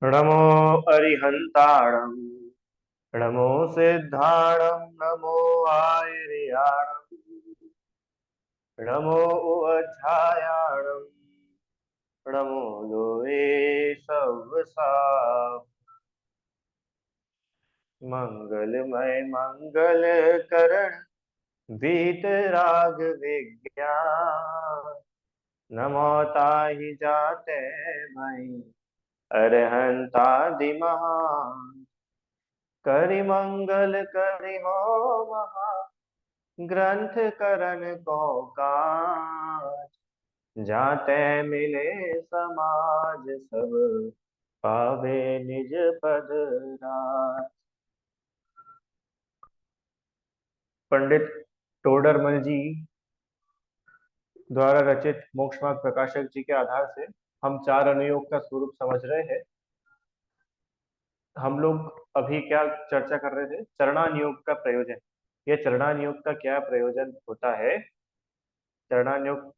नमो अरिहंताणं नमो सिद्धाणं नमो आयर्याणं नमो उवध्यायाणं नमो लोये सव्वसा मंगलमय मंगल करण वीतराग विज्ञान नमो ताहि जाते भई अरहंतादि महान करि मंगल करि हो महा ग्रंथ करण को काज जाते मिले समाज सब पावे निज पद राज। पंडित टोडरमल जी द्वारा रचित मोक्ष मार्ग प्रकाशक जी के आधार से हम चार अनुयोग का स्वरूप समझ रहे हैं। हम लोग अभी क्या चर्चा कर रहे थे? चरणानुयोग का प्रयोजन। ये चरणानुयोग का क्या प्रयोजन होता है? चरणानुयोग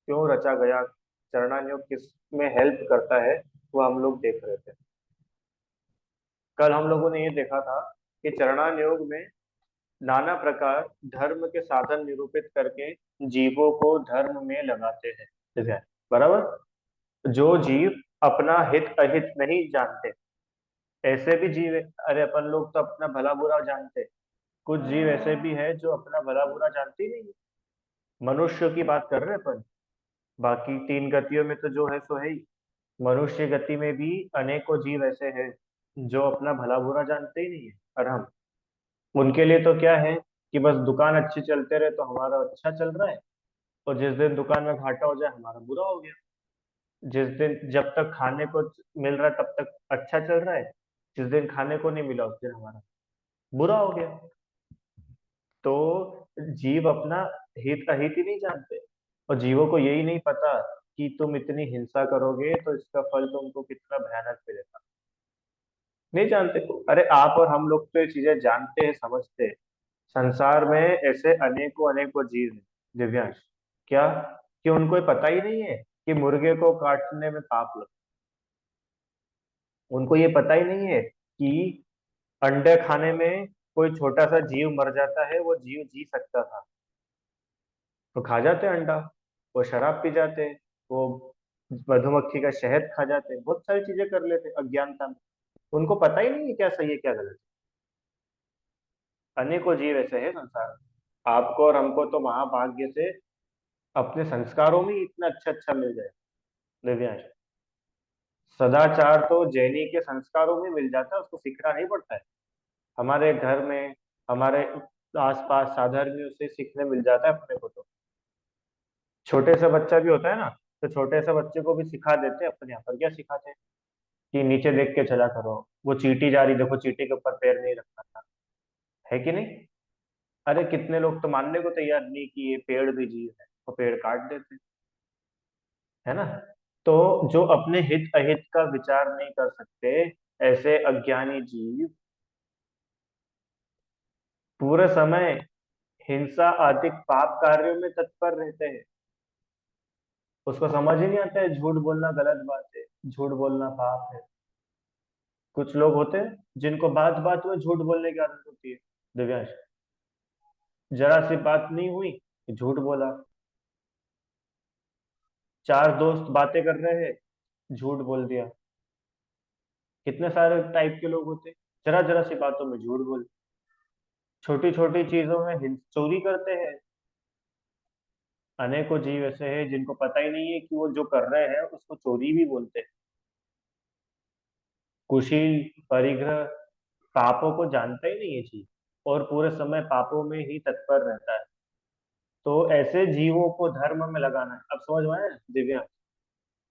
क्यों रचा गया? चरणानुयोग किस में हेल्प करता है, वो हम लोग देख रहे थे। कल हम लोगों ने ये देखा था कि चरणानुयोग में नाना प्रकार धर्म के साधन निरूपित करके जीवों को धर्म में लगाते हैं। ठीक है, बराबर। जो जीव अपना हित अहित नहीं जानते, ऐसे भी जीव है। अरे अपन लोग तो अपना भला बुरा जानते हैं। कुछ जीव ऐसे भी है जो अपना भला बुरा जानते ही नहीं है। मनुष्य की बात कर रहे हैं अपन। बाकी तीन गतियों में तो जो है सो है ही। मनुष्य गति में भी अनेकों जीव ऐसे हैं जो अपना भला बुरा जानते ही नहीं है। और हम उनके लिए तो क्या है कि बस दुकान अच्छी चलते रहे तो हमारा अच्छा चल रहा है, और जिस दिन दुकान में घाटा हो जाए हमारा बुरा हो गया। जिस दिन जब तक खाने को मिल रहा है तब तक अच्छा चल रहा है, जिस दिन खाने को नहीं मिला उस दिन हमारा बुरा हो गया। तो जीव अपना हित अहित ही नहीं जानते, और जीवों को यही नहीं पता कि तुम इतनी हिंसा करोगे तो इसका फल तुमको कितना भयानक मिलेगा। नहीं जानते। अरे आप और हम लोग तो ये चीजें जानते हैं, समझते हैं। संसार में ऐसे अनेकों अनेकों जीव हैं दिव्यांश। क्या कि उनको ये पता ही नहीं है कि मुर्गे को काटने में पाप लगता है। उनको ये पता ही नहीं है कि अंडे खाने में कोई छोटा सा जीव मर जाता है, वो जीव जी सकता था। तो खा जाते हैं अंडा, वो शराब पी जाते हैं, वो मधुमक्खी का शहद खा जाते हैं, बहुत सारी चीजें कर लेते हैं अज्ञानता में। उनको पता ही नहीं है क्या सही है क्या गलत है। अनेकों जीव ऐसे हैं संसार में। आपको और हमको तो महाभाग्य से अपने संस्कारों में ही इतना अच्छा अच्छा मिल जाए दिव्यांश। सदाचार तो जैनी के संस्कारों में मिल जाता है, उसको सीखना नहीं पड़ता है। हमारे घर में, हमारे आसपास साधर्मियों से सीखने मिल जाता है अपने को। तो छोटे से बच्चा भी होता है ना, तो छोटे से बच्चे को भी सिखा देते हैं। अपने यहाँ पर क्या सिखाते हैं कि नीचे देख के चला करो, वो चींटी जा रही देखो, चींटी के ऊपर पैर नहीं रखना था। है कि नहीं? अरे कितने लोग तो मानने को तैयार नहीं कि ये पेड़ भी जीव है, तो पेड़ काट देते हैं। है ना? तो जो अपने हित अहित का विचार नहीं कर सकते, ऐसे अज्ञानी जीव पूरे समय हिंसा आदि पाप कार्यों में तत्पर रहते हैं। उसको समझ ही नहीं आता है झूठ बोलना गलत बात है, झूठ बोलना पाप है। कुछ लोग होते हैं जिनको बात बात में झूठ बोलने की आदत होती है दिव्यांश। जरा सी बात नहीं हुई कि झूठ बोला। चार दोस्त बातें कर रहे हैं, झूठ बोल दिया। कितने सारे टाइप के लोग होते हैं, जरा जरा सी बातों में झूठ बोल, छोटी छोटी चीजों में चोरी करते हैं। अनेकों जीव ऐसे हैं जिनको पता ही नहीं है कि वो जो कर रहे हैं उसको चोरी भी बोलते हैं। कुशील परिग्रह पापों को जानता ही नहीं है जीव, और पूरे समय पापों में ही तत्पर रहता है। तो ऐसे जीवों को धर्म में लगाना है। अब समझ में आया दिव्या?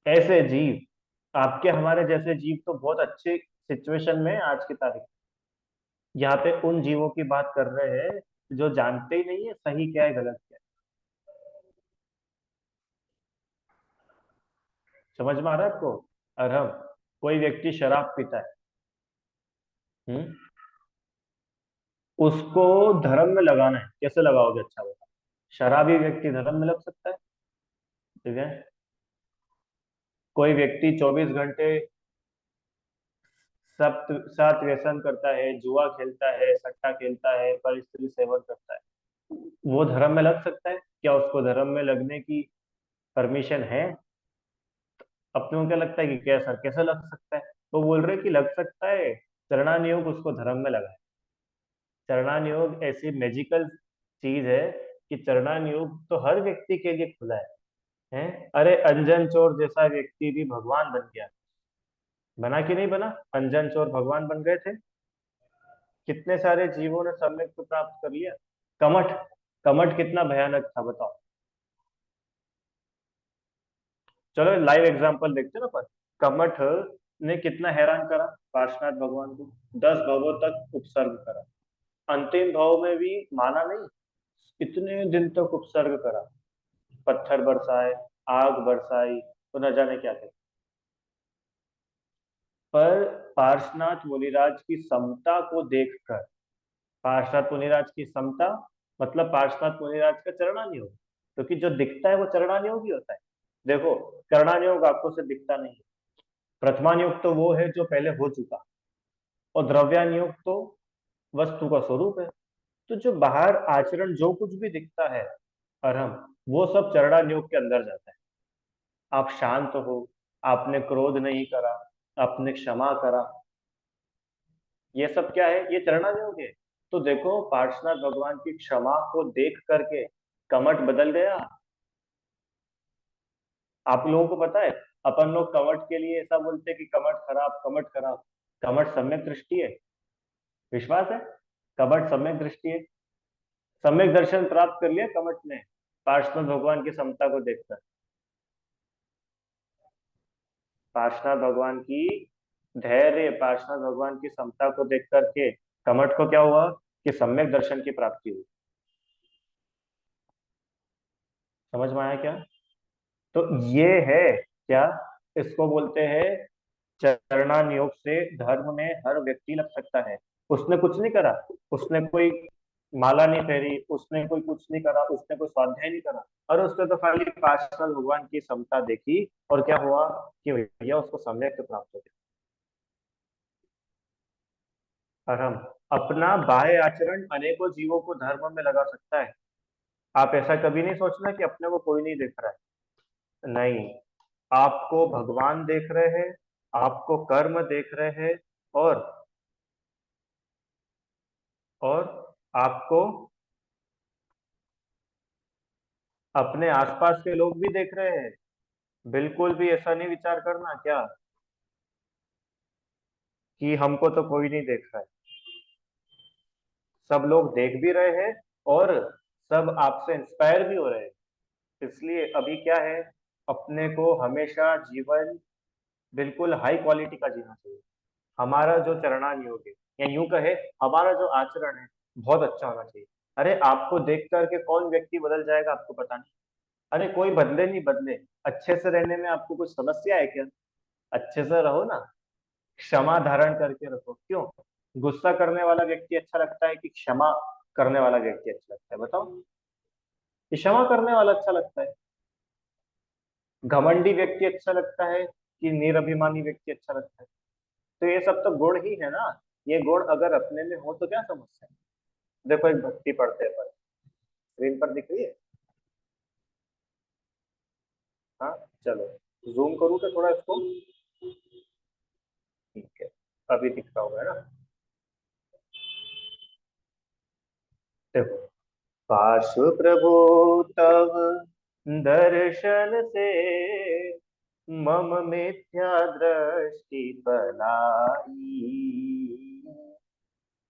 ऐसे जीव, आपके हमारे जैसे जीव तो बहुत अच्छे सिचुएशन में हैं आज की तारीख में। यहाँ पे उन जीवों की बात कर रहे हैं जो जानते ही नहीं है सही क्या है गलत क्या है। समझ में आ रहा है आपको? और हम, कोई व्यक्ति शराब पीता है, हम्म, उसको धर्म में लगाना है, कैसे लगाओगे? अच्छा बता। शराबी व्यक्ति धर्म में लग सकता है? ठीक है। कोई व्यक्ति 24 घंटे सब साथ व्यसन करता है, जुआ खेलता है, सट्टा खेलता है, पर स्त्री सेवन करता है, वो धर्म में लग सकता है क्या? उसको धर्म में लगने की परमिशन है? अपने को क्या लगता है कि क्या सर कैसे लग सकता है? वो बोल रहे कि लग सकता है। चरणान योग उसको धर्म में लगा है। चरणान योग ऐसी मैजिकल चीज है कि चरणान योग तो हर व्यक्ति के लिए खुला है? अरे अंजन चोर जैसा व्यक्ति भी भगवान बन गया। बना कि नहीं बना? अंजन चोर भगवान बन गए थे। कितने सारे जीवों ने सम्यक को प्राप्त कर लिया। कमठ, कमठ कितना भयानक था बताओ। चलो लाइव एग्जांपल देखते हैं ना। पर कमठ ने कितना हैरान करा पार्श्वनाथ भगवान को। 10 भवों तक उपसर्ग करा, अंतिम भाव में भी माना नहीं, इतने दिन तक उपसर्ग करा। पत्थर बरसाए, आग बरसाई, तो न जाने क्या थे। पर पार्श्वनाथ मुनिराज की समता को देखकर, पार्श्वनाथ मुनिराज की समता मतलब पार्श्वनाथ मुनिराज का चरणानुयोग, क्योंकि जो दिखता है वो चरणानुयोग ही होता है। देखो, करणानुयोग आपको से दिखता नहीं है। प्रथमानुयोग तो वो है जो पहले हो चुका, और द्रव्यानुयोग तो वस्तु का स्वरूप है। तो जो बाहर आचरण जो कुछ भी दिखता है अरहम, वो सब चरणानुयोग के अंदर जाता है। आप शांत हो, आपने क्रोध नहीं करा, आपने क्षमा करा, ये सब क्या है? ये चरणानुयोग है। तो देखो पार्श्वनाथ भगवान की क्षमा को देख करके कमठ बदल गया। आप लोगों को पता है, अपन लोग कमठ के लिए ऐसा बोलते हैं कि कमठ खराब, कमठ खराब। कमठ सम्यक दृष्टि है, विश्वास है? कमठ सम्यक दृष्टि है। सम्यक दर्शन प्राप्त कर लिया कमठ ने पार्श्वनाथ भगवान की समता को देखकर। पार्श्वनाथ भगवान की धैर्य, पार्श्वनाथ भगवान की समता को देख करके कमठ को क्या हुआ कि सम्यक दर्शन की प्राप्ति हुई। समझ में आया क्या? तो ये है क्या, इसको बोलते हैं चरणान योग से धर्म में हर व्यक्ति लग सकता है। उसने कुछ नहीं करा, उसने कोई माला नहीं पहरी, उसने कोई कुछ नहीं करा, उसने कोई स्वाध्याय नहीं करा, और उसने तो खाली पार्षद भगवान की समता देखी, और क्या हुआ कि भैया उसको सम्यक प्राप्त हो गया। और हम अपना बाह्य आचरण अनेकों जीवों को धर्म में लगा सकता है। आप ऐसा कभी नहीं सोचना कि अपने को कोई नहीं देख रहा है, नहीं। आपको भगवान देख रहे हैं, आपको कर्म देख रहे हैं, और और आपको अपने आसपास के लोग भी देख रहे हैं। बिल्कुल भी ऐसा नहीं विचार करना क्या कि हमको तो कोई नहीं देख रहा है। सब लोग देख भी रहे हैं, और सब आपसे इंस्पायर भी हो रहे हैं। इसलिए अभी क्या है, अपने को हमेशा जीवन बिल्कुल हाई क्वालिटी का जीना चाहिए। हमारा जो चरणान योग है, या यूं कहे हमारा जो आचरण है, बहुत अच्छा होना चाहिए। अरे आपको देख करके कौन व्यक्ति बदल जाएगा आपको पता नहीं। अरे कोई बदले नहीं बदले, अच्छे से रहने में आपको कुछ समस्या है क्या? अच्छे से रहो ना, क्षमा धारण करके रखो। क्यों? गुस्सा करने वाला व्यक्ति अच्छा लगता है कि क्षमा करने वाला व्यक्ति अच्छा लगता है बताओ? कि क्षमा करने वाला अच्छा लगता है। घमंडी व्यक्ति अच्छा लगता है कि निरभिमानी व्यक्ति अच्छा लगता है? तो ये सब तो गुण ही है ना। ये गुण अगर अपने में हो तो क्या समस्या है? देखो एक भक्ति पढ़ते हैं पर स्क्रीन पर दिख रही है। हाँ, चलो जूम करूँ क्या थोड़ा इसको? ठीक है, अभी दिख रहा होगा है ना? देखो, पार्श्व प्रभु तव दर्शन से मम मिथ्या दृष्टि पलाई।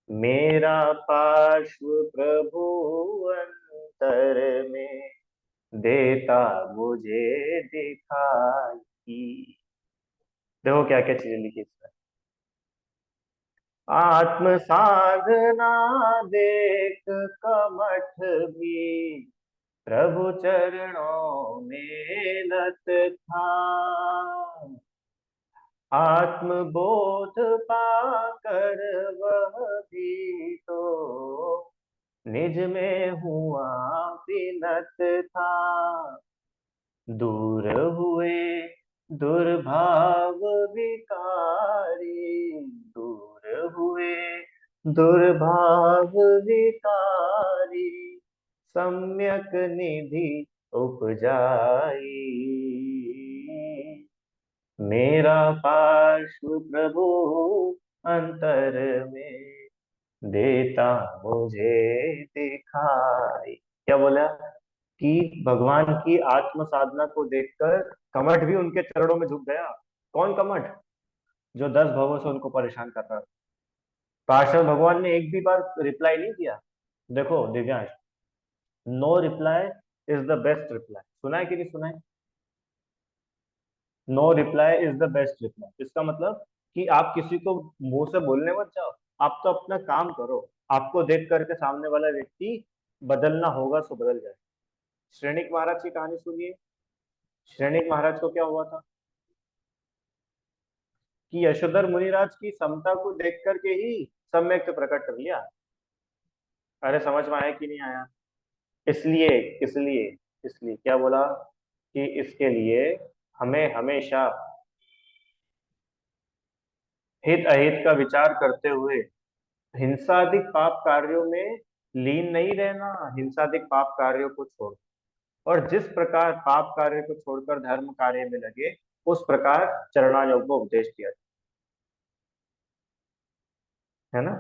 मेरा पार्श्व प्रभु अंतर में देता मुझे दिखाई। देखो क्या क्या चीजें लिखी इसमें। आत्म साधना देख कमठ भी प्रभु चरणों में नत था। आत्मबोध पाकर वह भी तो निज में हुआ विनत था। दूर हुए दुर्भाव विकारी, दुर्भाव विकारी सम्यक निधि उपजाई। मेरा पार्श्व प्रभु अंतर में देता मुझे दिखाई। क्या बोला कि भगवान की आत्म साधना को देखकर कमठ भी उनके चरणों में झुक गया। कौन कमठ? जो 10 भवों से उनको परेशान कर रहा था। पार्षद भगवान ने एक भी बार रिप्लाई नहीं किया। देखो Divyansh, no reply is the best reply. सुना है कि नहीं सुना है? No reply is the best reply. इसका मतलब कि आप किसी को मुंह से बोलने मत जाओ, आप तो अपना काम करो। आपको देख करके सामने वाला व्यक्ति बदलना होगा सो बदल जाए। श्रेणिक महाराज की कहानी सुनिए। श्रेणिक महाराज को क्या हुआ था कि यशोधर मुनिराज की समता को देख करके ही सम्यक प्रकट कर लिया। अरे समझ में आया कि नहीं आया? इसलिए इसलिए इसलिए क्या बोला कि इसके लिए हमें हमेशा हित अहित का विचार करते हुए हिंसादिक पाप कार्यों में लीन नहीं रहना। हिंसादिक पाप कार्यों को छोड़, और जिस प्रकार पाप कार्य को छोड़कर धर्म कार्य में लगे, उस प्रकार चरणायोग को उपदेश दिया है ना।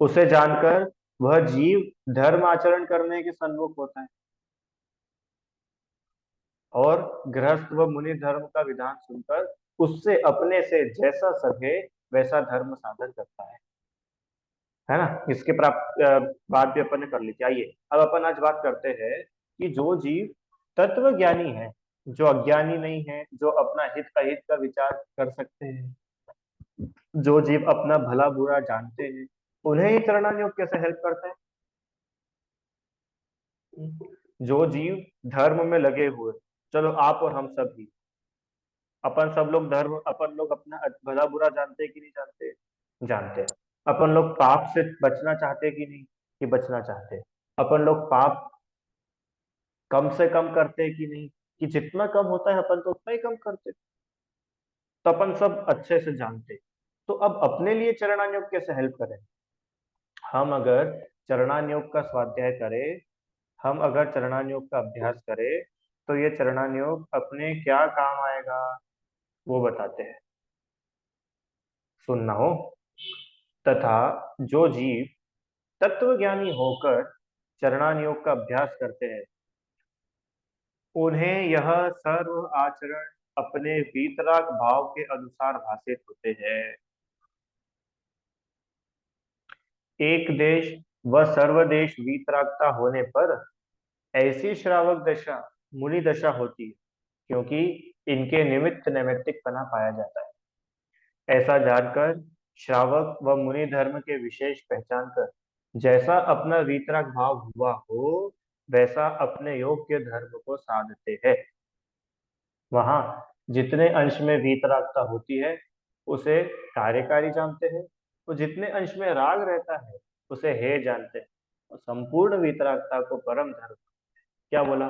उसे जानकर वह जीव धर्म आचरण करने के सन्मुख होता है, और गृहस्थ व मुनि धर्म का विधान सुनकर उससे अपने से जैसा सके वैसा धर्म साधन करता है ना। इसके प्राप्त बात भी अपन ने कर ली थी। आइए अब अपन आज बात करते हैं कि जो जीव तत्व ज्ञानी है, जो अज्ञानी नहीं है, जो अपना हित अहित का विचार कर सकते हैं, जो जीव अपना भला बुरा जानते हैं, उन्हें ही चरणान योग कैसे हेल्प करता है? जो जीव धर्म में लगे हुए, चलो आप और हम सब ही, अपन सब लोग धर्म, अपन लोग अपना भला बुरा जानते हैं कि नहीं जानते? जानते हैं। अपन लोग पाप से बचना चाहते हैं कि नहीं? कि बचना चाहते हैं। अपन लोग पाप कम से कम करते हैं कि नहीं? कि जितना कम होता है अपन तो उतना ही कम करते हैं। तो अपन सब अच्छे से जानते हैं। तो अब अपने लिए चरणान योग कैसे हेल्प करें? हम अगर चरणान योग का स्वाध्याय करें, हम अगर चरणान योग का अभ्यास करें, तो ये चरणान योग अपने क्या काम आएगा वो बताते हैं। सुनना हो। तथा जो जीव तत्वज्ञानी होकर चरणान योग का अभ्यास करते हैं, उन्हें यह सर्व आचरण अपने वीतराग भाव के अनुसार भाषित होते हैं। एक देश व सर्वदेश वीतरागता होने पर ऐसी श्रावक दशा मुनि दशा होती है, क्योंकि इनके निमित्त नैमित्तिकपना पाया जाता है। ऐसा जानकर श्रावक व मुनि धर्म के विशेष पहचान कर जैसा अपना वीतराग भाव हुआ हो, वैसा अपने योग्य धर्म को साधते हैं। वहां जितने अंश में वीतरागता होती है उसे कार्यकारी जानते हैं, तो जितने अंश में राग रहता है उसे हे जानते हैं, और संपूर्ण वीतरागता को परम धर्म। क्या बोला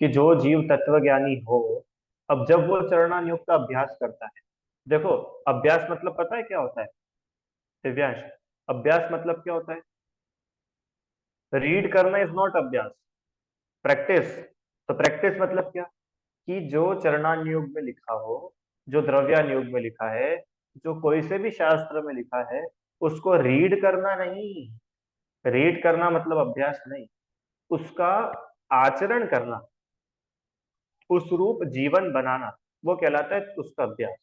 कि जो जीव तत्वज्ञानी हो, अब जब वो चरणान योग का अभ्यास करता है, देखो अभ्यास मतलब पता है क्या होता है दिव्यांश? अभ्यास मतलब क्या होता है? रीड करना इज नॉट अभ्यास, प्रैक्टिस। तो प्रैक्टिस मतलब क्या? कि जो चरणान योग में लिखा हो, जो द्रव्यान योग में लिखा है, जो कोई से भी शास्त्र में लिखा है, उसको रीड करना नहीं। रीड करना मतलब अभ्यास नहीं, उसका आचरण करना, उस रूप जीवन बनाना, वो कहलाता है उसका अभ्यास।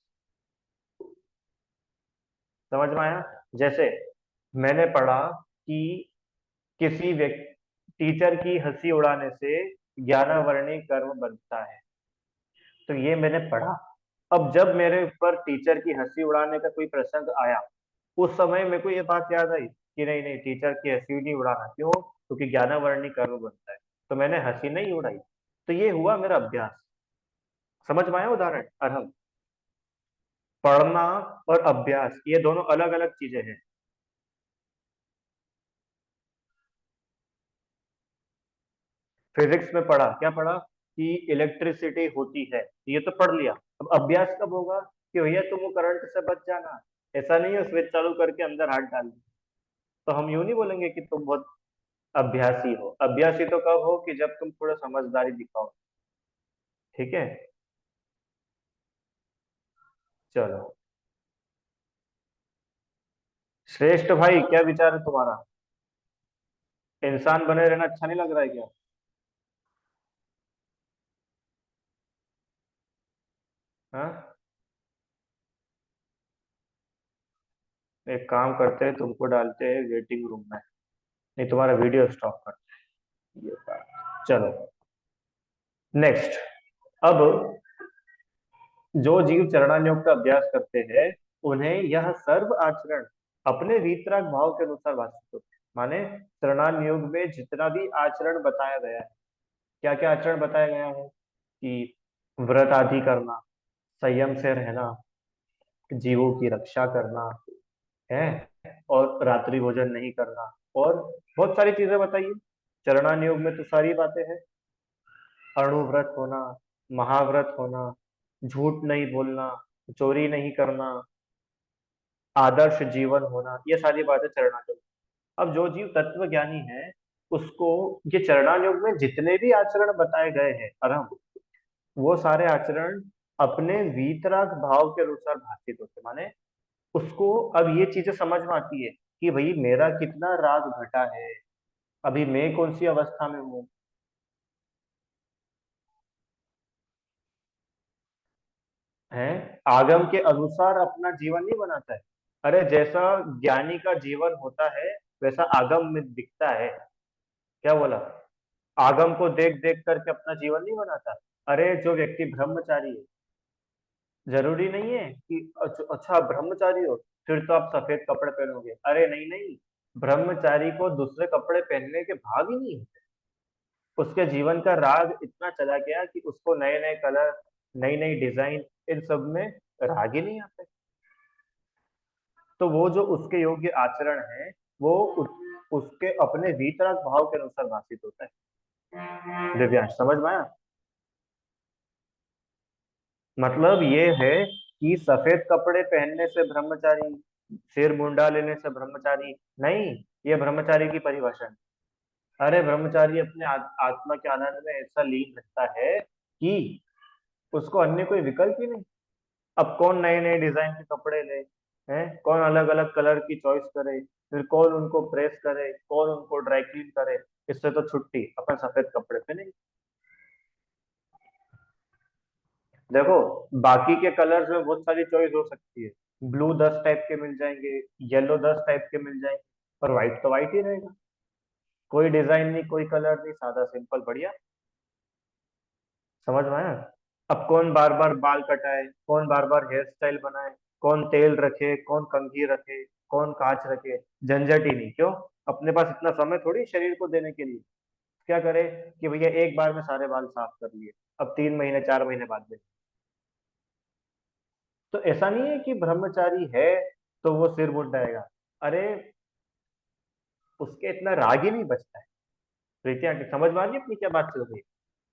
समझ में आया? जैसे मैंने पढ़ा कि किसी व्यक्ति टीचर की हंसी उड़ाने से ज्ञानावर्णी कर्म बनता है, तो ये मैंने पढ़ा। अब जब मेरे ऊपर टीचर की हंसी उड़ाने का कोई प्रसंग आया, उस समय मेरे को ये बात याद आई कि नहीं नहीं, टीचर की हंसी नहीं उड़ाना। क्यों? क्योंकि ज्ञानावर्णी कर्म बनता है, तो मैंने हंसी नहीं उड़ाई। तो ये हुआ मेरा अभ्यास। समझ में आया उदाहरण? और हम पढ़ना और अभ्यास ये दोनों अलग अलग चीजें हैं। फिजिक्स में पढ़ा, क्या पढ़ा? कि इलेक्ट्रिसिटी होती है, ये तो पढ़ लिया। अब अभ्यास कब होगा कि भैया तुम वो करंट से बच जाना, ऐसा नहीं है स्विच चालू करके अंदर हाथ डाल दिया। तो हम यूं नहीं बोलेंगे कि तुम बहुत अभ्यासी हो। अभ्यासी तो कब हो कि जब तुम थोड़ा समझदारी दिखाओ। ठीक है। चलो, श्रेष्ठ भाई क्या विचार है तुम्हारा? इंसान बने रहना अच्छा नहीं लग रहा है क्या? हाँ, एक काम करते हैं, तुमको डालते हैं वेटिंग रूम में। नहीं, तुम्हारा वीडियो स्टॉप करते हैं ये बात। चलो, नेक्स्ट। अब जो जीव चरणान योग का अभ्यास करते हैं, उन्हें यह सर्व आचरण अपने वीतराग भाव के अनुसार भाषित होते हैं। माने चरणान योग में जितना भी आचरण बताया गया है, क्या क्या आचरण बताया गया है कि व्रत आदि करना, संयम से रहना, जीवों की रक्षा करना है, और रात्रि भोजन नहीं करना, और बहुत सारी चीजें बताइए। चरणान योग में तो सारी बातें हैं। अणुव्रत होना, महाव्रत होना, झूठ नहीं बोलना, चोरी नहीं करना, आदर्श जीवन होना, ये सारी बातें चरणान योग। अब जो जीव तत्व ज्ञानी है, उसको ये चरणान योग में जितने भी आचरण बताए गए हैं अरहम, वो सारे आचरण अपने वीतराग भाव के अनुसार भाषित होते। माने उसको अब ये चीजें समझ में आती है कि भाई मेरा कितना राग घटा है, अभी मैं कौन सी अवस्था में हूँ। है, आगम के अनुसार अपना जीवन नहीं बनाता है। अरे जैसा ज्ञानी का जीवन होता है, वैसा आगम में दिखता है। क्या बोला? आगम को देख देख करके अपना जीवन नहीं बनाता। अरे जो व्यक्ति ब्रह्मचारी है, जरूरी नहीं है कि अच्छा ब्रह्मचारी हो फिर तो आप सफेद कपड़े पहनोगे। अरे नहीं नहीं, ब्रह्मचारी को दूसरे कपड़े पहनने के भाव ही नहीं होते। उसके जीवन का राग इतना चला गया कि उसको नए नए कलर, नई नई डिजाइन, इन सब में राग ही नहीं आते। तो वो जो उसके योग्य आचरण है, वो उसके अपने वीतराग भाव के अनुसार भाषित होता है। दिव्यांश समझ में आया? मतलब ये है कि सफेद कपड़े पहनने से ब्रह्मचारी, सिर मुंडा लेने से ब्रह्मचारी नहीं, ये ब्रह्मचारी की परिभाषा है। अरे ब्रह्मचारी अपने आत्मा के आनंद में ऐसा लीन रहता है कि उसको अन्य कोई विकल्प ही नहीं। अब कौन नए नए डिजाइन के कपड़े ले, हैं कौन अलग अलग कलर की चॉइस करे, फिर कौन उनको प्रेस करे, कौन उनको ड्राई क्लीन करे। इससे तो छुट्टी, अपन सफेद कपड़े पहने। देखो, बाकी के कलर्स में बहुत सारी चॉइस हो सकती है। ब्लू 10 टाइप के मिल जाएंगे, येलो 10 टाइप के मिल जाएंगे, पर व्हाइट तो व्हाइट ही रहेगा। कोई डिजाइन नहीं, कोई कलर नहीं, सादा सिंपल बढ़िया। समझ में आया? अब कौन बार बार बाल कटाए, कौन बार बार हेयर स्टाइल बनाए, कौन तेल रखे, कौन कंघी रखे, कौन कांच रखे, झंझट ही नहीं। क्यों? अपने पास इतना समय थोड़ी शरीर को देने के लिए। क्या करे कि भैया एक बार में सारे बाल साफ कर लिए, अब 3 महीने 4 महीने बाद में। तो ऐसा नहीं है कि ब्रह्मचारी है तो वो सिर मुंडाएगा। अरे उसके इतना राग ही नहीं बचता है। प्रीतिया की समझ में आ गई अपनी क्या बात चल रही है?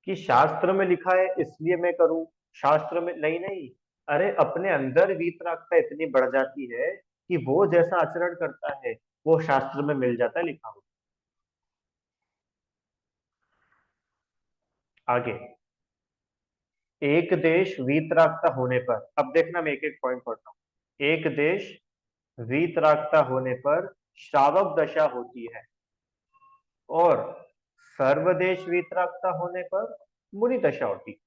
कि शास्त्र में लिखा है इसलिए मैं करूं, शास्त्र में नहीं नहीं। अरे अपने अंदर वीतरागता इतनी बढ़ जाती है कि वो जैसा आचरण करता है, वो शास्त्र में मिल जाता है लिखा हुआ। आगे, एक देश वीतरागता होने पर, अब देखना मैं एक एक पॉइंट पढ़ता हूँ। एक देश वीतरागता होने पर श्रावक दशा होती है, और सर्वदेश वीतरागता होने पर मुनि दशा होती है।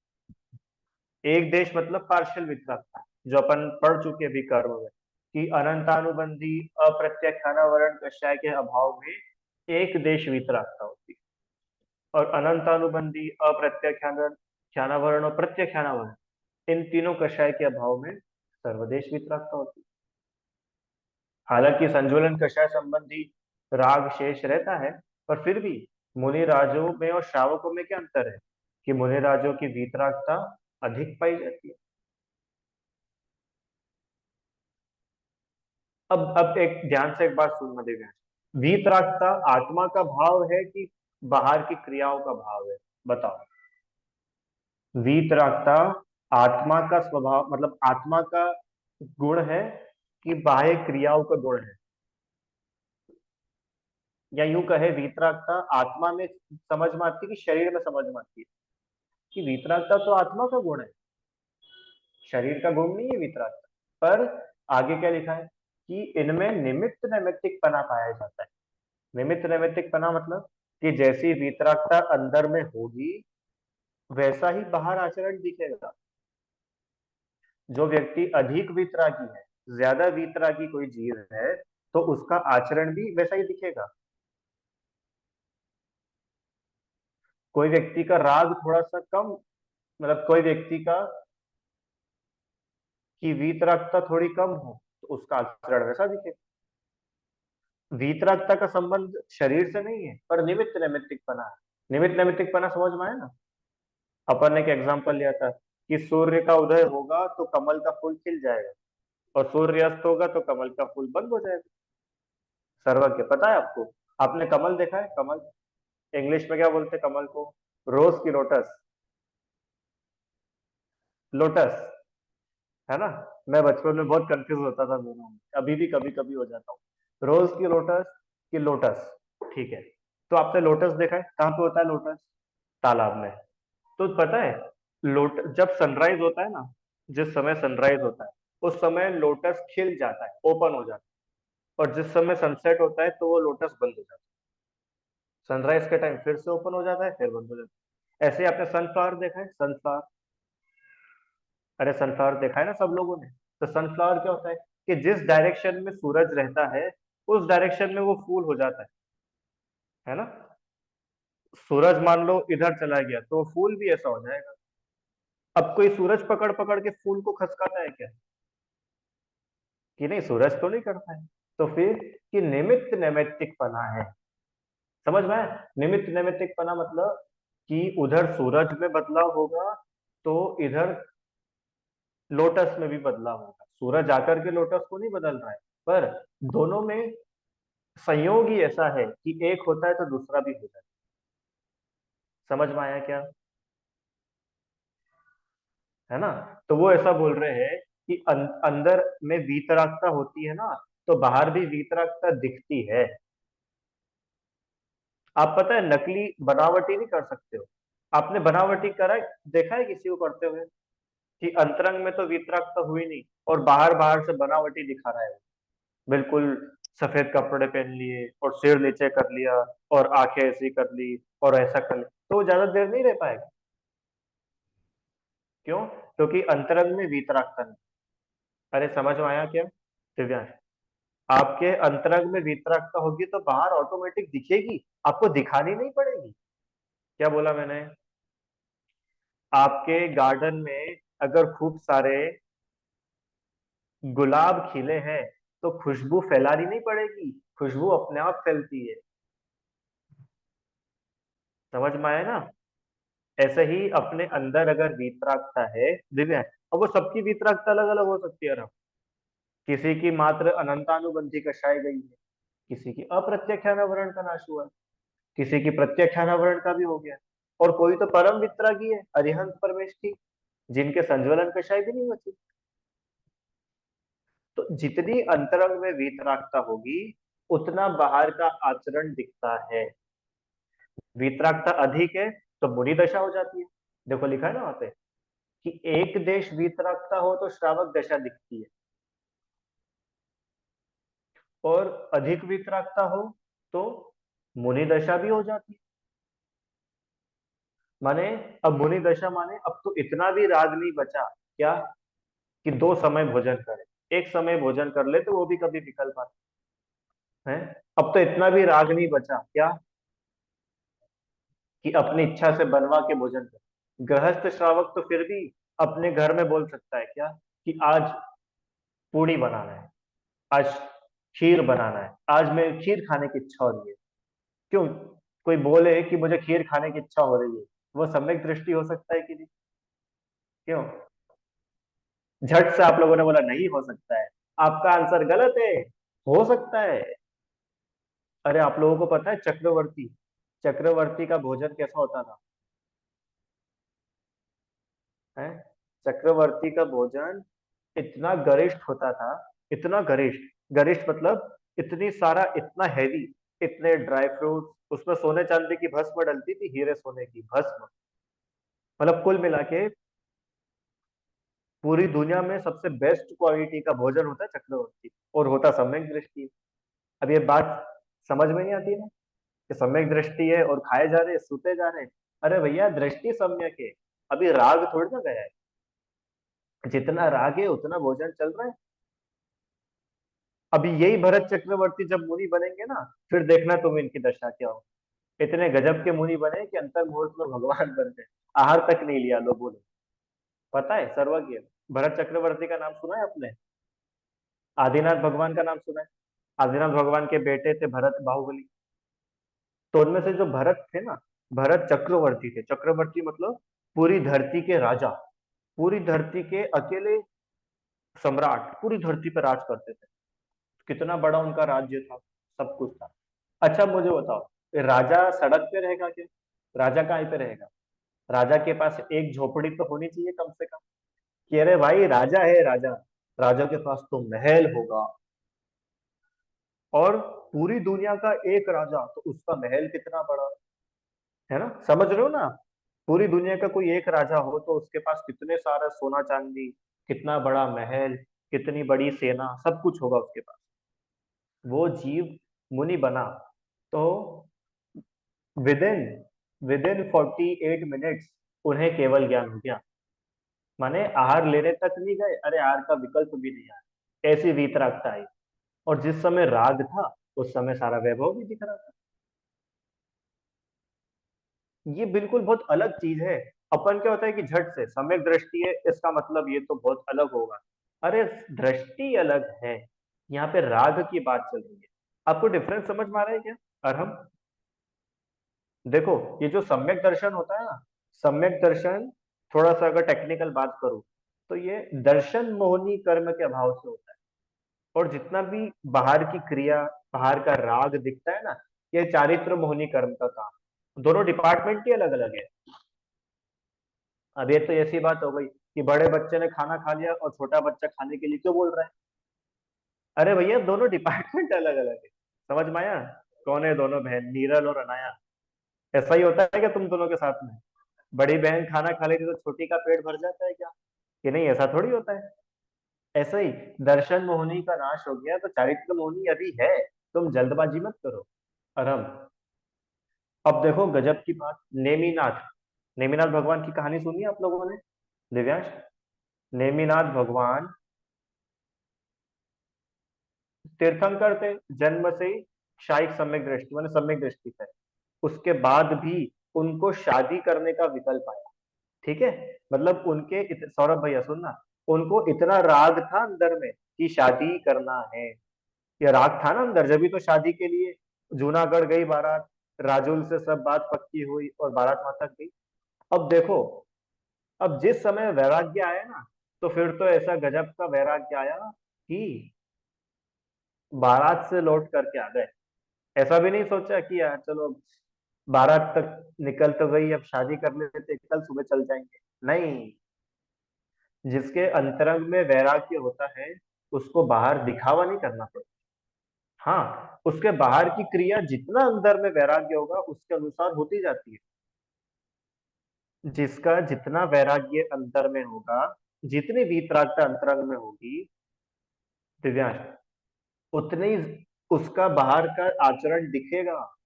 एक देश मतलब पार्शियल वितरागता, जो अपन पढ़ चुके अभी कर्म में, कि अनंतानुबंधी अप्रत्यक्षानावरण कषाय के अभाव में एक देश वितरागता होती है, और अनंतानुबंधी अप्रत्यक्षानावरण और प्रत्यक्षानावरण, इन तीनों कषाय के अभाव में सर्वदेश वितरागता होती है। हालांकि संजुलन कषाय संबंधी राग शेष रहता है, पर फिर भी मुनि राजों में और श्रावकों में क्या अंतर है कि मुनि राजों की वीतरागता अधिक पाई जाती है। अब एक ध्यान से एक बात सुनना देगा। वीतरागता आत्मा का भाव है कि बाहर की क्रियाओं का भाव है? बताओ। वीतरागता आत्मा का स्वभाव मतलब आत्मा का गुण है कि बाह्य क्रियाओं का गुण है, या यूं कहे वीतरागता आत्मा में समझ में आती है कि शरीर में समझ में आती है? कि वीतरागता तो आत्मा का गुण है, शरीर का गुण नहीं है वीतरागता। पर आगे क्या लिखा है कि इनमें निमित्त नैमित्तिकपना पाया जाता है। निमित्त नैमित्तिकपना मतलब कि जैसी वीतरागता अंदर में होगी वैसा ही बाहर आचरण दिखेगा। जो व्यक्ति अधिक वीतरागी है, ज्यादा वीतरागी कोई जीव है, तो उसका आचरण भी वैसा ही दिखेगा। कोई व्यक्ति का राग थोड़ा सा कम, मतलब कोई व्यक्ति का की वीतरागता थोड़ी कम हो तो उसका आचरण वैसा दिखेगा। वीतरागता का संबंध शरीर से नहीं है, पर निमित्त नैमित्तिकपना है। निमित्त नैमित्तिकपना समझ में आया ना? अपन ने एक एग्जांपल लिया था कि सूर्य का उदय होगा तो कमल का फूल खिल जाएगा, और सूर्य अस्त होगा तो कमल का फूल बंद हो जाएगा। सर्वज्ञ पता है आपको? आपने कमल देखा है? कमल इंग्लिश में क्या बोलते हैं कमल को? रोज की लोटस, लोटस, है ना? मैं बचपन में बहुत कंफ्यूज होता था दोनों में, अभी भी कभी कभी हो जाता हूँ। रोज की लोटस की लोटस, ठीक है। तो आपने लोटस देखा है? कहाँ पे होता है लोटस? तालाब में। तो पता है लोट जब सनराइज होता है ना, जिस समय सनराइज होता है उस समय लोटस खिल जाता है, ओपन हो जाता है, और जिस समय सनसेट होता है तो वो लोटस बंद हो जाता है। सनराइज के टाइम फिर से ओपन हो जाता है, फिर बंद हो जाता है। ऐसे ही आपने सनफ्लावर देखा है? सनफ्लावर, अरे सनफ्लावर देखा है ना सब लोगों ने? तो सनफ्लावर क्या होता है कि जिस डायरेक्शन में सूरज रहता है उस डायरेक्शन में वो फूल हो जाता है ना? सूरज मान लो इधर चला गया तो वो फूल भी ऐसा हो जाएगा। अब कोई सूरज पकड़ पकड़ के फूल को खसकाता है क्या? कि नहीं, सूरज तो नहीं करता है। तो फिर कि निमित्त नैमित्तिकपना है। समझ में आया? निमित्त नैमित्तिकपना मतलब कि उधर सूरज में बदलाव होगा तो इधर लोटस में भी बदलाव होगा। सूरज आकर के लोटस को नहीं बदल रहा है, पर दोनों में संयोग ही ऐसा है कि एक होता है तो दूसरा भी हो जाता है। समझ में आया क्या? है ना? तो वो ऐसा बोल रहे हैं कि अंदर में वीतरागता होती है ना, तो बाहर भी वीतरागता दिखती है। आप पता है नकली बनावटी नहीं कर सकते हो। आपने बनावटी करा है? देखा है किसी को करते हुए? कि अंतरंग में तो वीतरागता हुई नहीं और बाहर बाहर से बनावटी दिखा रहा है। बिल्कुल सफेद कपड़े पहन लिए और सिर नीचे कर लिया और आंखें ऐसी कर ली और ऐसा कर ली, तो वो ज्यादा देर नहीं रह पाएगा। क्यों? क्योंकि अंतरंग में वीतरागता नहीं। अरे समझ में आया क्या दिव्यांश? आपके अंतरंग में वीतरागता होगी तो बाहर ऑटोमेटिक दिखेगी, आपको दिखानी नहीं पड़ेगी। क्या बोला मैंने? आपके गार्डन में अगर खूब सारे गुलाब खिले हैं तो खुशबू फैलानी नहीं पड़ेगी, खुशबू अपने आप फैलती है। समझ में आया ना? ऐसे ही अपने अंदर अगर वीतरागता है दिव्या, और वो सबकी वीतरागता अलग अलग हो सकती है। किसी की मात्र अनंतानुबंधी कषाय गई है, किसी की अप्रत्यक्षानावरण का नाश हुआ है, किसी की प्रत्यक्षानावरण का भी हो गया, और कोई तो परम वितरागी है अरिहंत परमेश की, जिनके संज्वलन कषाय भी नहीं बची। तो जितनी अंतरंग में वीतरागता होगी उतना बाहर का आचरण दिखता है। वीतरागता अधिक है तो बुरी दशा हो जाती है। देखो लिखा है ना वहां पे कि एक देश वीतरागता हो तो श्रावक दशा दिखती है, और अधिक वीतरागता हो तो मुनि दशा भी हो जाती है। माने अब मुनि दशा माने अब तो इतना भी राग नहीं बचा क्या कि दो समय भोजन करे, एक समय भोजन कर ले तो वो भी कभी विकल पाता है। अब तो इतना भी राग नहीं बचा क्या कि अपनी इच्छा से बनवा के भोजन करे। गृहस्थ श्रावक तो फिर भी अपने घर में बोल सकता है क्या कि आज पूड़ी बनाना है, आज खीर बनाना है, आज मैं खीर खाने की इच्छा हो रही है। क्यों? कोई बोले कि मुझे खीर खाने की इच्छा हो रही है, वो सम्यक दृष्टि हो सकता है कि नहीं? क्यों? झट से आप लोगों ने बोला नहीं हो सकता है। आपका आंसर गलत है, हो सकता है। अरे आप लोगों को पता है चक्रवर्ती, चक्रवर्ती का भोजन कैसा होता था? है? चक्रवर्ती का भोजन इतना गरिष्ठ होता था, इतना गरिष्ठ, गरिष्ठ मतलब इतनी सारा, इतना हैवी, इतने ड्राई फ्रूट, उसमें सोने चांदी की भस्म डलती थी, हीरे सोने की भस्म। मतलब कुल मिला के पूरी दुनिया में सबसे बेस्ट क्वालिटी का भोजन होता है चक्रवर्ती, और होता सम्यक दृष्टि। अब ये बात समझ में नहीं आती ना, कि सम्यक दृष्टि है और खाए जा रहे हैं, सूते जा रहे हैं। अरे भैया, दृष्टि सम्यक है, अभी राग थोड़ी ना गया है। जितना राग है उतना भोजन चल रहा है। अभी यही भरत चक्रवर्ती जब मुनि बनेंगे ना, फिर देखना तुम इनकी दशा क्या हो। इतने गजब के मुनि बने कि अंतर मुहूर्त में भगवान बन गए। आहार तक नहीं लिया लोगों ने। पता है, सर्वज्ञ भरत चक्रवर्ती का नाम सुना है आपने? आदिनाथ भगवान का नाम सुना है? आदिनाथ भगवान के बेटे थे भरत बाहुबली। तो उनमें से जो भरत थे ना, भरत चक्रवर्ती थे। चक्रवर्ती मतलब पूरी धरती के राजा, पूरी धरती के अकेले सम्राट, पूरी धरती पर राज करते थे। कितना बड़ा उनका राज्य था, सब कुछ था। अच्छा मुझे बताओ, राजा सड़क पे रहेगा क्या? राजा कहाँ पे रहेगा? राजा के पास एक झोपड़ी तो होनी चाहिए कम से कम। कि अरे भाई, राजा है राजा, राजा के पास तो महल होगा। और पूरी दुनिया का एक राजा, तो उसका महल कितना बड़ा, है ना? समझ रहे हो ना? पूरी दुनिया का कोई एक राजा हो तो उसके पास कितने सारा सोना चांदी, कितना बड़ा महल, कितनी बड़ी सेना, सब कुछ होगा उसके पास। वो जीव मुनि बना तो with in with in 48 minutes उन्हें केवल ज्ञान हो गया। माने आहार लेने तक नहीं गए, अरे आहार का विकल्प भी नहीं आया, ऐसी वीतरागता आई। और जिस समय राग था, उस समय सारा वैभव भी दिख रहा था। ये बिल्कुल बहुत अलग चीज है। अपन क्या होता है कि झट से सम्यक दृष्टि है, इसका मतलब ये तो बहुत अलग होगा। अरे, दृष्टि अलग है, यहाँ पे राग की बात चल रही है। आपको डिफरेंस समझ में आ रहा है क्या? और हम देखो, ये जो सम्यक दर्शन होता है ना, सम्यक दर्शन, थोड़ा सा अगर टेक्निकल बात करूं, तो ये दर्शन मोहनी कर्म के अभाव से होता है। और जितना भी बाहर की क्रिया, बाहर का राग दिखता है ना, ये चारित्र मोहनी कर्म का काम। दोनों डिपार्टमेंट ही अलग अलग है। अब ये तो ऐसी बात हो गई कि बड़े बच्चे ने खाना खा लिया और छोटा बच्चा खाने के लिए क्यों बोल रहा है? अरे भैया, दोनों डिपार्टमेंट अलग अलग है। समझ में आया? कौन है दोनों बहन, नीरल और अनाया? ऐसा ही होता है क्या तुम दोनों के साथ में? बड़ी बहन खाना खा लेती तो छोटी का पेट भर जाता है क्या? कि नहीं, ऐसा थोड़ी होता है। ऐसा ही, दर्शन मोहनी का नाश हो गया तो चारित्र मोहनी अभी है। तुम जल्दबाजी मत करो। अरम, अब देखो गजब की बात, नेमिनाथ। नेमिनाथ भगवान की कहानी सुनी है आप लोगों ने? दिव्यांश, नेमिनाथ भगवान तीर्थंकर थे, जन्म से ही शाही सम्यक दृष्टि, मैंने सम्यक दृष्टि थे। उसके बाद भी उनको शादी करने का विकल्प आया। ठीक है, मतलब सौरभ भैया सुनना, उनको इतना राग था अंदर में कि शादी करना है। ये राग था ना अंदर, जब भी तो शादी के लिए जूनागढ़ गई बारात, राजुल से सब बात पक्की हुई और बारात वहां तक गई। अब देखो, अब जिस समय वैराग्य आया ना, तो फिर तो ऐसा गजब का वैराग्य आया कि बारात से लौट करके आ गए। ऐसा भी नहीं सोचा कि यार चलो, बारात तक निकल तो गई, अब शादी कर लेते, कल सुबह चल जाएंगे। नहीं, जिसके अंतरंग में वैराग्य होता है, उसको बाहर दिखावा नहीं करना पड़ता। हाँ, उसके बाहर की क्रिया जितना अंदर में वैराग्य होगा उसके अनुसार होती जाती है। जिसका जितना वैराग्य अंदर में होगा, जितनी वीतरागता अंतरंग में होगी, दिव्यांश, उतनी उसका बाहर का आचरण दिखेगा।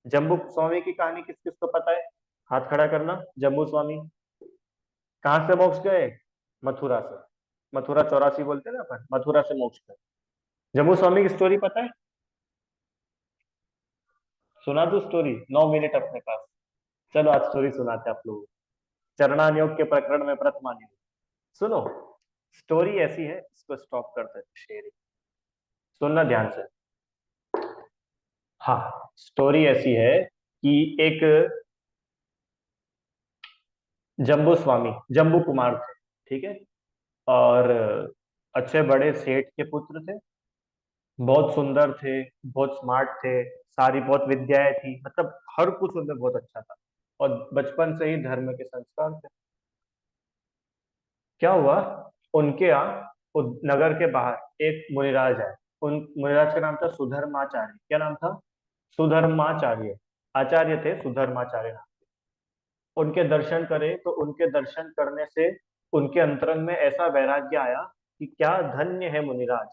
जम्बू स्वामी की कहानी किस किस को पता है? हाथ खड़ा करना। जम्बू स्वामी कहाँ से मोक्ष गए? मथुरा से। मथुरा 84 बोलते हैं ना अपन, मथुरा से मोक्ष गए। जम्बू स्वामी की स्टोरी पता है? सुना दो स्टोरी, 9 मिनट अपने पास। चलो आज स्टोरी सुनाते हैं आप लोगों को। चरणानुयोग के प्रकरण में प्रथमा नियोग। सुनो, स्टोरी ऐसी है, इसको स्टॉप करते हैं शेयरिंग। सुनना ध्यान से। हाँ, स्टोरी ऐसी है कि एक जम्बू स्वामी, जम्बू कुमार थे, ठीक है? और अच्छे बड़े सेठ के पुत्र थे। बहुत सुंदर थे, बहुत स्मार्ट थे, सारी बहुत विद्याएं थी, मतलब हर कुछ उनमें बहुत अच्छा था। और बचपन से ही धर्म के संस्कार थे। क्या हुआ, उनके यहाँ नगर के बाहर एक मुनिराज है। उन मुनिराज का नाम था सुधर्माचार्य। क्या नाम था? सुधर्माचार्य। आचार्य थे सुधर्माचार्य नाम। उनके दर्शन करे तो उनके दर्शन करने से उनके अंतरंग में ऐसा वैराग्य आया कि क्या धन्य है मुनिराज,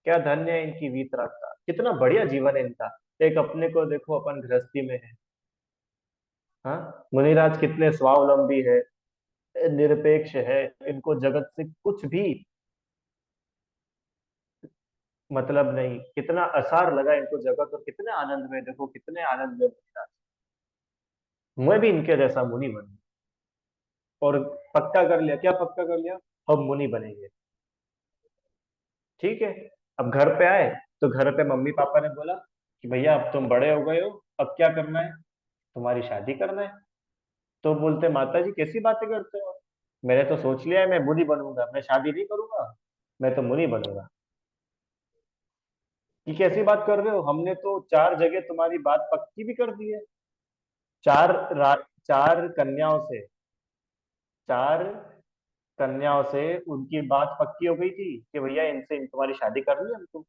क्या धन्य है इनकी वीतरागता, कितना बढ़िया जीवन है इनका। एक अपने को देखो, अपन गृहस्थी में है। हाँ, मुनिराज कितने स्वावलंबी है, निरपेक्ष है, इनको जगत से कुछ भी मतलब नहीं। कितना असार लगा इनको जगत, और कितने आनंद में, देखो कितने आनंद में मुनिराज। मैं भी इनके जैसा मुनि बनूं। और पक्का कर लिया, क्या पक्का कर लिया? हम मुनि बनेंगे। ठीक है। अब घर पे आए तो घर पे मम्मी पापा ने बोला कि भैया अब तुम बड़े हो गए हो, अब क्या करना है? तुम्हारी शादी करना है। तो बोलते माता जी कैसी बातें करते हो, मैंने तो सोच लिया है मैं मुनि बनूंगा, मैं शादी नहीं करूंगा, मैं तो मुनि बनूंगा। ये कैसी बात कर रहे हो, हमने तो चार जगह तुम्हारी बात पक्की भी कर दी है। चार कन्याओं से, चार कन्याओं से उनकी बात पक्की हो गई थी कि भैया इनसे तुम्हारी शादी करनी है हमको।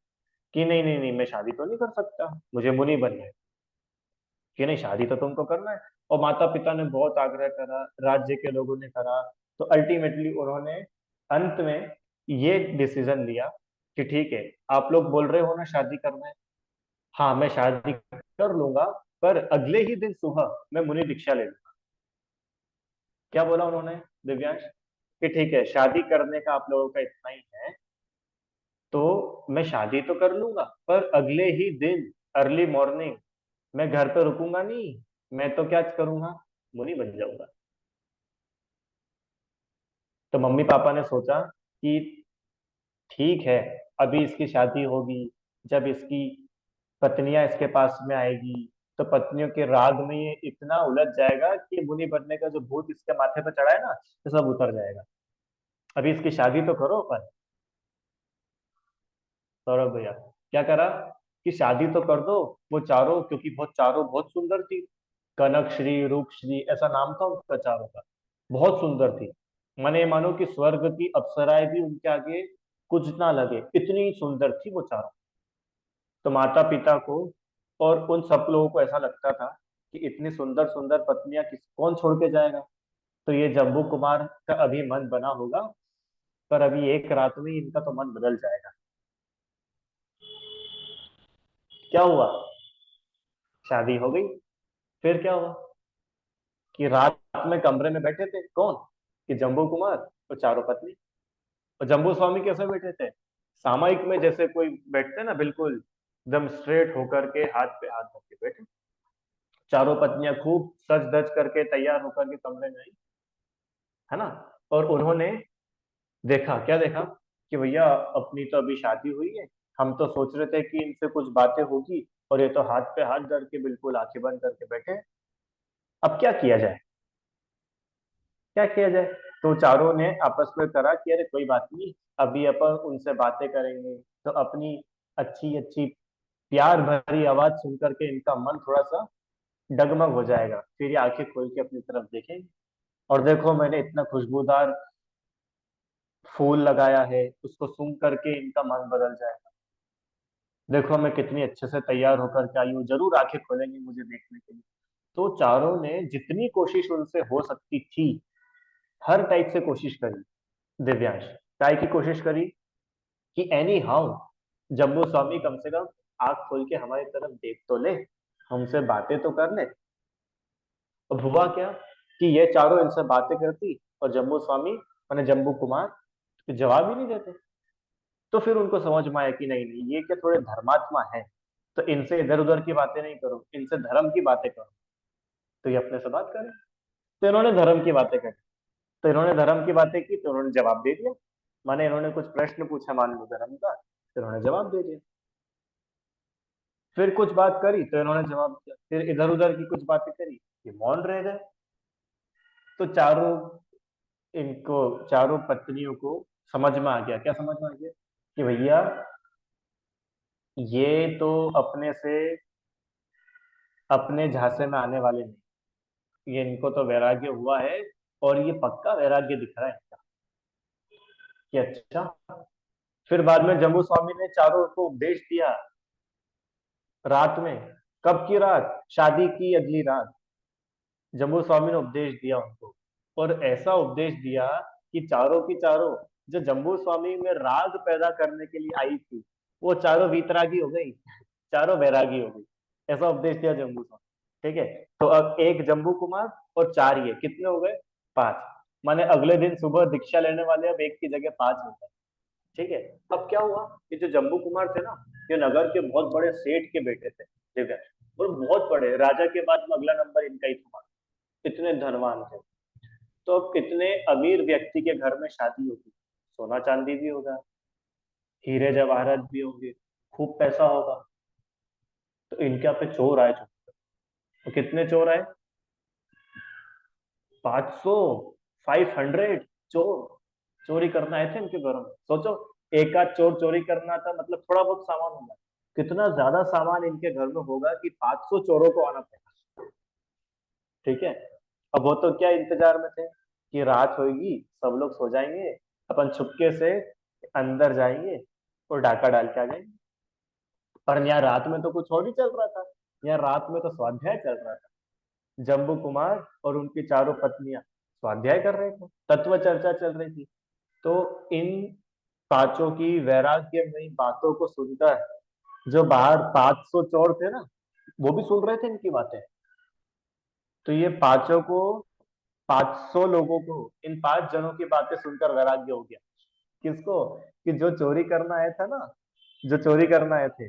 कि नहीं नहीं नहीं, मैं शादी तो नहीं कर सकता, मुझे मुनि बनना है। कि नहीं, शादी तो तुमको करना है। और माता पिता ने बहुत आग्रह करा, राज्य के लोगों ने करा। तो अल्टीमेटली उन्होंने अंत में ये डिसीजन लिया कि ठीक है, आप लोग बोल रहे हो ना शादी करना है, हाँ मैं शादी कर लूंगा, पर अगले ही दिन सुबह मैं मुनि दीक्षा ले लूंगा। क्या बोला उन्होंने, दिव्यांश? कि ठीक है, शादी करने का आप लोगों का इतना ही है, तो मैं शादी तो कर लूंगा, पर अगले ही दिन अर्ली मॉर्निंग मैं घर पे रुकूंगा नहीं, मैं तो क्या करूंगा, मुनि बन जाऊंगा। तो मम्मी पापा ने सोचा कि ठीक है, अभी इसकी शादी होगी, जब इसकी पत्नियां इसके पास में आएगी, तो पत्नियों के राग में ये इतना उलझ जाएगा कि मुनि बनने का जो भूत इसके माथे पर चढ़ा है ना, तो सब उतर जाएगा। अभी इसकी शादी तो करो अपन। सौरभ भैया, क्या करा कि शादी तो कर दो। वो चारों, क्योंकि चारों बहुत सुंदर थी, कनक श्री, रूप श्री, ऐसा नाम था उनका चारों का। बहुत सुंदर थी। माने मानो कि स्वर्ग की अप्सराएं भी उनके आगे कुछ ना लगे, इतनी सुंदर थी वो चारों। तो माता पिता को और उन सब लोगों को ऐसा लगता था कि इतनी सुंदर सुंदर पत्नियां किस कौन छोड़ के जाएगा। तो ये जम्बू कुमार का अभी मन बना होगा, पर अभी एक रात में ही इनका तो मन बदल जाएगा। क्या हुआ? शादी हो गई। फिर क्या हुआ कि रात में कमरे में बैठे थे कौन? कि जम्बू कुमार और चारों पत्नी। और जम्बू स्वामी कैसे बैठे थे? सामायिक में जैसे कोई बैठते ना, बिल्कुल एकदम स्ट्रेट होकर के, हाथ पे हाथ रख के बैठे। चारों पत्नियां खूब सज धज करके तैयार होकर के कमरे में आई, है ना। और उन्होंने देखा, क्या देखा? कि भैया अपनी तो अभी शादी हुई है, हम तो सोच रहे थे कि इनसे कुछ बातें होगी, और ये तो हाथ पे हाथ धर के बिल्कुल आंखें बंद करके बैठे हैं। अब क्या किया जाए, क्या किया जाए? तो चारों ने आपस में करा कि अरे कोई बात नहीं, अभी अपन उनसे बातें करेंगे तो अपनी अच्छी अच्छी प्यार भरी आवाज सुन करके इनका मन थोड़ा सा डगमग हो जाएगा, फिर ये आंखें खोल के अपनी तरफ देखेंगे। और देखो मैंने इतना खुशबूदार फूल लगाया है, उसको सूंघ करके इनका मन बदल जाएगा। देखो मैं कितनी अच्छे से तैयार होकर के आई हूँ, जरूर आंखें खोलेंगी मुझे देखने के लिए। तो चारों ने जितनी कोशिश उनसे हो सकती थी, हर टाइप से कोशिश करी। दिव्यांश, काय की कोशिश करी कि एनी हाउ जम्बू स्वामी कम से कम आंख खोल के हमारी तरफ देख तो ले, हमसे बातें तो कर ले। अब हुआ क्या कि ये चारों इनसे बातें करती, और जम्बू स्वामी माने जम्बू कुमार जवाब ही नहीं देते। तो फिर उनको समझ में आया कि नहीं नहीं, ये क्या थोड़े धर्मात्मा है, तो इनसे इधर उधर की बातें नहीं करो, इनसे धर्म की बातें करो, तो ये अपने से बात करें। तो इन्होंने धर्म की बातें करी। तो इन्होंने धर्म की बातें की तो इन्होंने जवाब दे दिया। माने इन्होंने कुछ प्रश्न पूछा मान लो धर्म का, तो इन्होंने जवाब दे दिया। फिर कुछ बात करी तो इन्होंने जवाब दिया, फिर इधर उधर की कुछ बातें करी, ये मौन रह गए। तो इनको चारों पत्नियों को समझ में आ गया, क्या समझ में आ गया? कि भैया ये तो अपने से अपने झांसे में आने वाले नहीं, ये इनको तो वैराग्य हुआ है, और ये पक्का वैराग्य दिख रहा है इनका। कि अच्छा। फिर बाद में जम्बू स्वामी ने चारों को उपदेश दिया रात में। कब की रात? शादी की अगली रात जम्बू स्वामी ने उपदेश दिया उनको। और ऐसा उपदेश दिया कि चारों की चारों जो जम्बू स्वामी में राग पैदा करने के लिए आई थी, वो चारों वीतरागी हो गई, चारों बैरागी हो गई। ऐसा उपदेश दिया जम्बू स्वामी। ठीक है। तो अब एक जम्बू कुमार और चार ये कितने हो गए? पांच। माने अगले दिन सुबह दीक्षा लेने वाले अब एक की जगह पांच हो गए। ठीक है। अब क्या हुआ कि जो जम्बू कुमार थे ना, ये नगर के बहुत बड़े सेठ के बेटे थे, दिव्या। और बहुत बड़े राजा के बाद में अगला नंबर इनका ही था। इतने धनवान थे। तो अब इतने अमीर व्यक्ति के घर में शादी होगी, सोना चांदी भी होगा, हीरे जवाहरात भी होंगे, खूब पैसा होगा। तो इनके यहाँ पे चोर आए। तो कितने चोर आए? 500, 500 चोर चोरी करना आए थे इनके घर में। सोचो, एक आध चोर चोरी करना था, मतलब थोड़ा बहुत सामान होगा। कितना ज्यादा सामान इनके घर में होगा कि 500 चोरों को आना पड़ेगा। ठीक है। अब वो तो क्या इंतजार में थे कि रात होगी, सब लोग सो जाएंगे, अपन छुपके से अंदर जाएंगे और डाका डाल के आ जाएंगे। पर यहाँ रात में तो कुछ और ही चल रहा था। यहाँ रात में तो स्वाध्याय चल रहा था। जम्बू कुमार और उनकी चारों पत्नियां स्वाध्याय कर रहे थे, तत्व चर्चा चल रही थी। तो इन पांचों की वैराग्यमयी बातों को सुनकर जो बाहर 500 चोर थे ना, वो भी सुन रहे थे इनकी बातें। तो ये पांचों को, 500 लोगों को इन पांच जनों की बातें सुनकर वैराग्य हो गया। किसको? कि जो चोरी करना आया था ना, जो चोरी करना आए थे,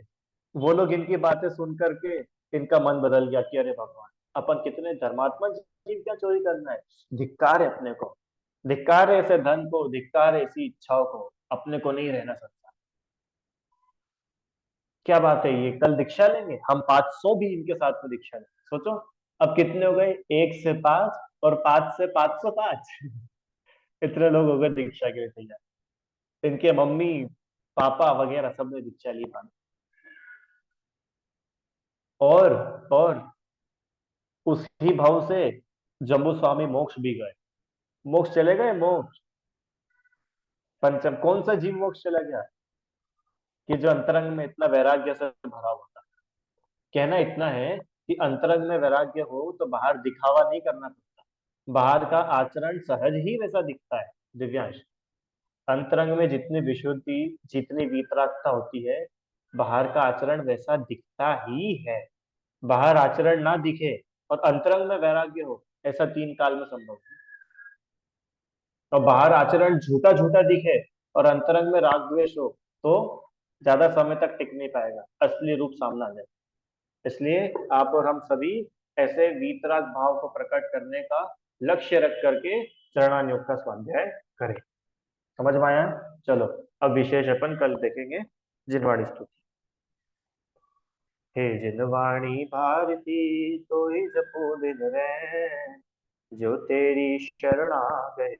वो लोग इनकी बातें सुन करके इनका मन बदल गया कि अरे भगवान, अपन कितने धर्मात्मा जीव, क्या चोरी करना है। धिक्कार है अपने को, धिक्कार है ऐसे धन को, धिक्कार है ऐसी इच्छाओं को, अपने को नहीं रहना सकता। क्या बात है, ये कल दीक्षा लेंगे हम, 500 भी इनके साथ में दीक्षा लेंगे। सोचो, अब कितने हो गए? एक से पांच और पांच से 505। इतने लोग हो गए दीक्षा के लिए तैयार। इनके मम्मी पापा वगैरह सब ने दीक्षा ली पानी। और उसी भाव से जम्बू स्वामी मोक्ष भी गए। मोक्ष चले गए, मोक्ष। पंचम कौन सा जीव मोक्ष चला गया? कि जो अंतरंग में इतना वैराग्य से भरा हुआ था। कहना इतना है कि अंतरंग में वैराग्य हो तो बाहर दिखावा नहीं करना पड़ता, बाहर का आचरण सहज ही वैसा दिखता है। दिव्यांश, अंतरंग में जितनी विशुद्धि, जितनी वीतरागता होती है, बाहर का आचरण वैसा दिखता ही है। बाहर आचरण ना दिखे और अंतरंग में वैराग्य हो, ऐसा तीन काल में संभव है। और बाहर आचरण झूठा झूठा दिखे और अंतरंग में राग द्वेष हो, तो ज्यादा समय तक टिक नहीं पाएगा, असली रूप सामने आ जाए। इसलिए आप और हम सभी ऐसे वीतराग भाव को प्रकट करने का लक्ष्य रख करके चरणान योग का स्वाध्याय करें। समझ में आया? चलो, अब विशेष अपन कल देखेंगे। जिनवाणी स्तुति। हे जिनवाणी भारती, तो ही जपो दिन रैन, जो तेरी शरण आ गए